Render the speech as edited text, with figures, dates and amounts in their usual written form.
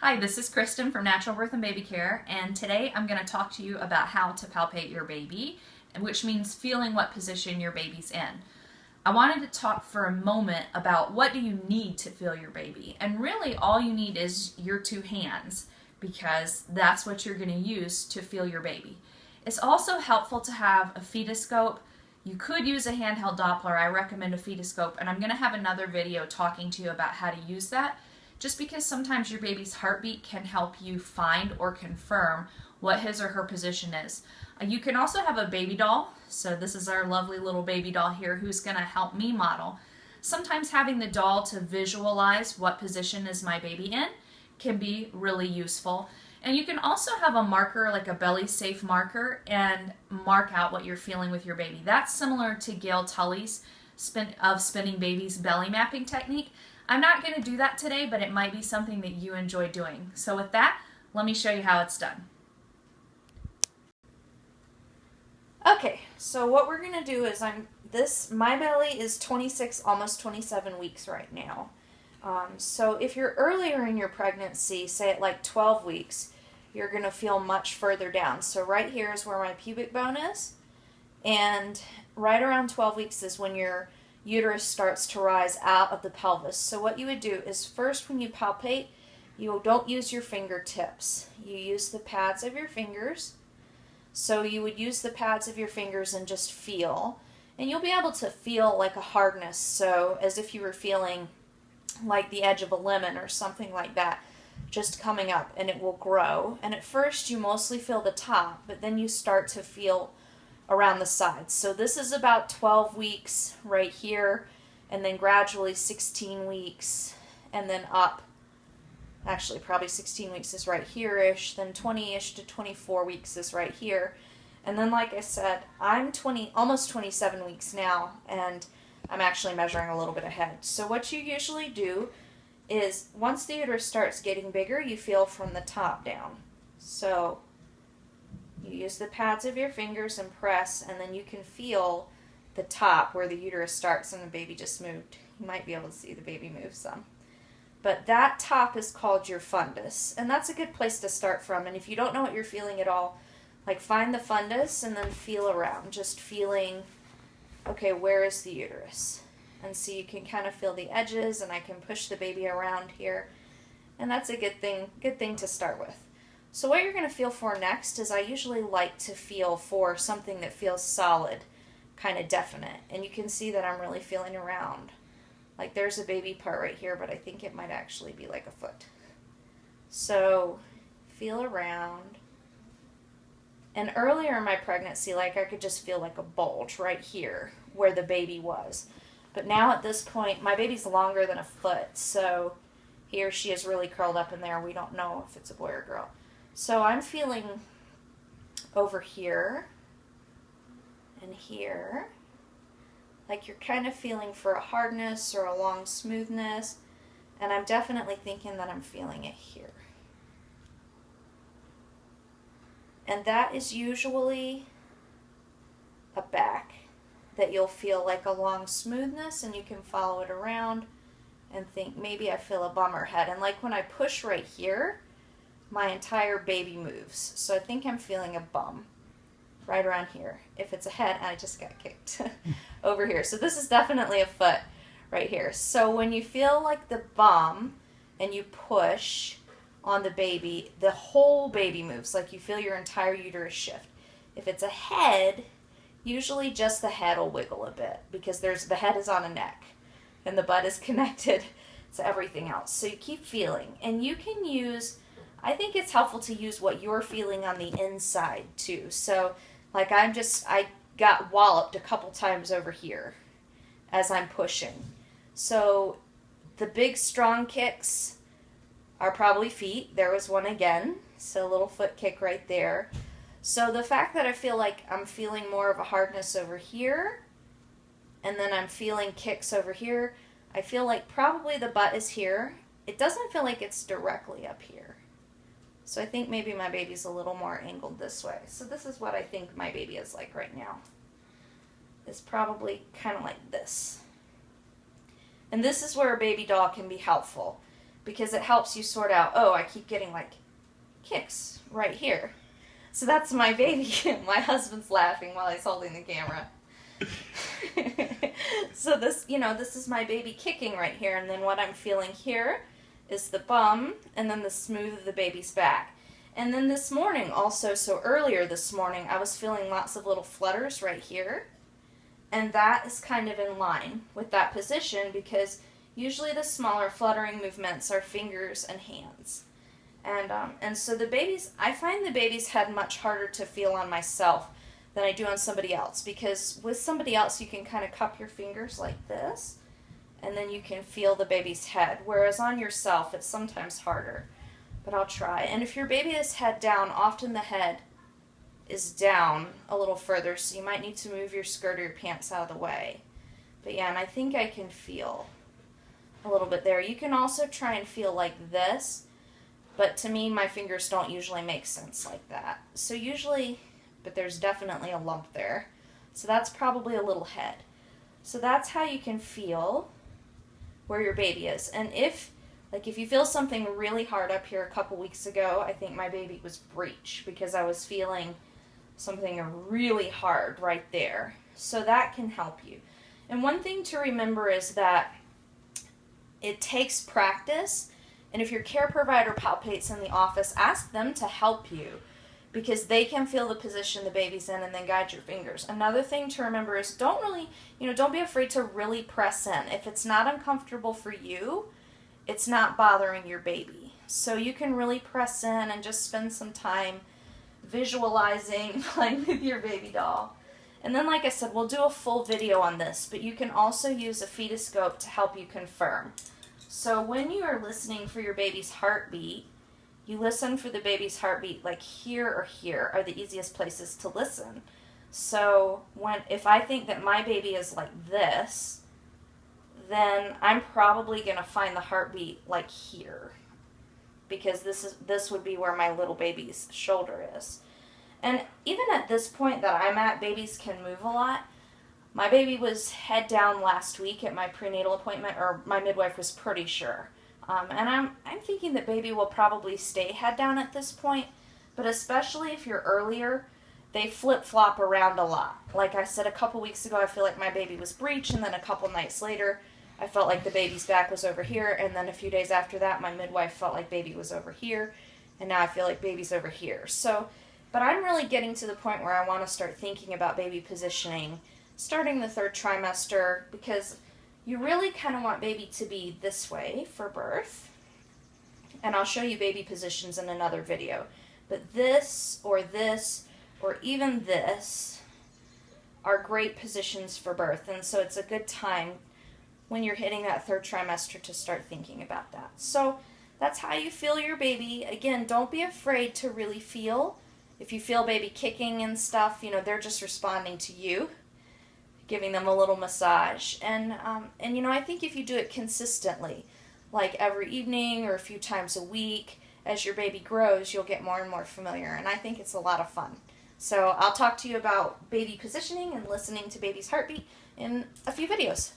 Hi, this is Kristen from Natural Birth and Baby Care, and today I'm going to talk to you about how to palpate your baby, which means feeling what position your baby's in. I wanted to talk for a moment about what do you need to feel your baby, and really all you need is your two hands, because that's what you're going to use to feel your baby. It's also helpful to have a fetoscope. You could use a handheld Doppler. I recommend a fetoscope, and I'm going to have another video talking to you about how to use that, just because sometimes your baby's heartbeat can help you find or confirm what his or her position is. You can also have a baby doll. So this is our lovely little baby doll here who's going to help me model. Sometimes having the doll to visualize what position is my baby in can be really useful. And you can also have a marker, like a belly safe marker, and mark out what you're feeling with your baby. That's similar to Gail Tully's Spinning Babies belly mapping technique. I'm not going to do that today, but it might be something that you enjoy doing. So with that, let me show you how it's done. Okay, so what we're going to do is my belly is 26, almost 27 weeks right now. So if you're earlier in your pregnancy, say at like 12 weeks, you're going to feel much further down. So right here is where my pubic bone is, and right around 12 weeks is when your uterus starts to rise out of the pelvis. So what you would do is first, when you palpate, you don't use your fingertips. You use the pads of your fingers. So you would use the pads of your fingers and just feel. And you'll be able to feel like a hardness, so as if you were feeling like the edge of a lemon or something like that, just coming up, and it will grow. And at first you mostly feel the top, but then you start to feel around the sides. So this is about 12 weeks right here, and then gradually 16 weeks, and then up. Actually, probably 16 weeks is right here-ish, then 20-ish to 24 weeks is right here. And then, like I said, I'm almost 27 weeks now, and I'm actually measuring a little bit ahead. So what you usually do is, once the uterus starts getting bigger, you feel from the top down. So you use the pads of your fingers and press, and then you can feel the top where the uterus starts, and the baby just moved. You might be able to see the baby move some. But that top is called your fundus, and that's a good place to start from. And if you don't know what you're feeling at all, like, find the fundus and then feel around, just feeling, okay, where is the uterus? And so you can kind of feel the edges, and I can push the baby around here, and that's a good thing to start with. So what you're going to feel for next is, I usually like to feel for something that feels solid, kind of definite. And you can see that I'm really feeling around. Like, there's a baby part right here, but I think it might actually be like a foot. So feel around. And earlier in my pregnancy, like, I could just feel like a bulge right here where the baby was. But now at this point, my baby's longer than a foot, so he or she is really curled up in there. We don't know if it's a boy or girl. So I'm feeling over here and here, like you're kind of feeling for a hardness or a long smoothness, and I'm definitely thinking that I'm feeling it here. And that is usually a back that you'll feel like a long smoothness, and you can follow it around and think, maybe I feel a bummer head. And like when I push right here, my entire baby moves. So I think I'm feeling a bum right around here. If it's a head, I just got kicked over here. So this is definitely a foot right here. So when you feel like the bum and you push on the baby, the whole baby moves, like you feel your entire uterus shift. If it's a head, usually just the head will wiggle a bit, because the head is on a neck and the butt is connected to everything else. So you keep feeling, and you can use, I think it's helpful to use what you're feeling on the inside too. So like I got walloped a couple times over here as I'm pushing. So the big strong kicks are probably feet. There was one again, so a little foot kick right there. So the fact that I feel like I'm feeling more of a hardness over here, and then I'm feeling kicks over here, I feel like probably the butt is here. It doesn't feel like it's directly up here. So I think maybe my baby's a little more angled this way. So this is what I think my baby is like right now. It's probably kind of like this. And this is where a baby doll can be helpful. because it helps you sort out, oh, I keep getting like kicks right here. So that's my baby. My husband's laughing while he's holding the camera. So this, this is my baby kicking right here, and then what I'm feeling here is the bum, and then the smooth of the baby's back. And then this morning also, so earlier this morning, I was feeling lots of little flutters right here, and that is kind of in line with that position, because usually the smaller fluttering movements are fingers and hands. And so the baby's, I find the baby's head much harder to feel on myself than I do on somebody else, because with somebody else you can kind of cup your fingers like this, and then you can feel the baby's head, whereas on yourself it's sometimes harder. But I'll try. And if your baby is head down, often the head is down a little further, so you might need to move your skirt or your pants out of the way. But yeah, and I think I can feel a little bit there. You can also try and feel like this, but to me my fingers don't usually make sense like that. So usually, but there's definitely a lump there. So that's probably a little head. So that's how you can feel where your baby is. And if you feel something really hard up here a couple weeks ago, I think my baby was breech, because I was feeling something really hard right there. So that can help you. And one thing to remember is that it takes practice, and if your care provider palpates in the office, ask them to help you, because they can feel the position the baby's in and then guide your fingers. Another thing to remember is don't be afraid to really press in. If it's not uncomfortable for you, it's not bothering your baby. So you can really press in and just spend some time visualizing playing with your baby doll. And then, like I said, we'll do a full video on this, but you can also use a fetoscope to help you confirm. So when you are listening for your baby's heartbeat, you listen for the baby's heartbeat, like here or here are the easiest places to listen. So if I think that my baby is like this, then I'm probably going to find the heartbeat like here, because this would be where my little baby's shoulder is. And even at this point that I'm at, babies can move a lot. My baby was head down last week at my prenatal appointment, or my midwife was pretty sure. And I'm thinking that baby will probably stay head down at this point, but especially if you're earlier, they flip-flop around a lot. Like I said, a couple weeks ago, I feel like my baby was breech, and then a couple nights later, I felt like the baby's back was over here, and then a few days after that, my midwife felt like baby was over here, and now I feel like baby's over here. So, but I'm really getting to the point where I want to start thinking about baby positioning, starting the 3rd trimester, because you really kind of want baby to be this way for birth. And I'll show you baby positions in another video. But this, or even this, are great positions for birth. And so it's a good time when you're hitting that 3rd trimester to start thinking about that. So that's how you feel your baby. Again, don't be afraid to really feel. If you feel baby kicking and stuff, they're just responding to you, giving them a little massage. And I think if you do it consistently, like every evening or a few times a week, as your baby grows, you'll get more and more familiar. And I think it's a lot of fun. So I'll talk to you about baby positioning and listening to baby's heartbeat in a few videos.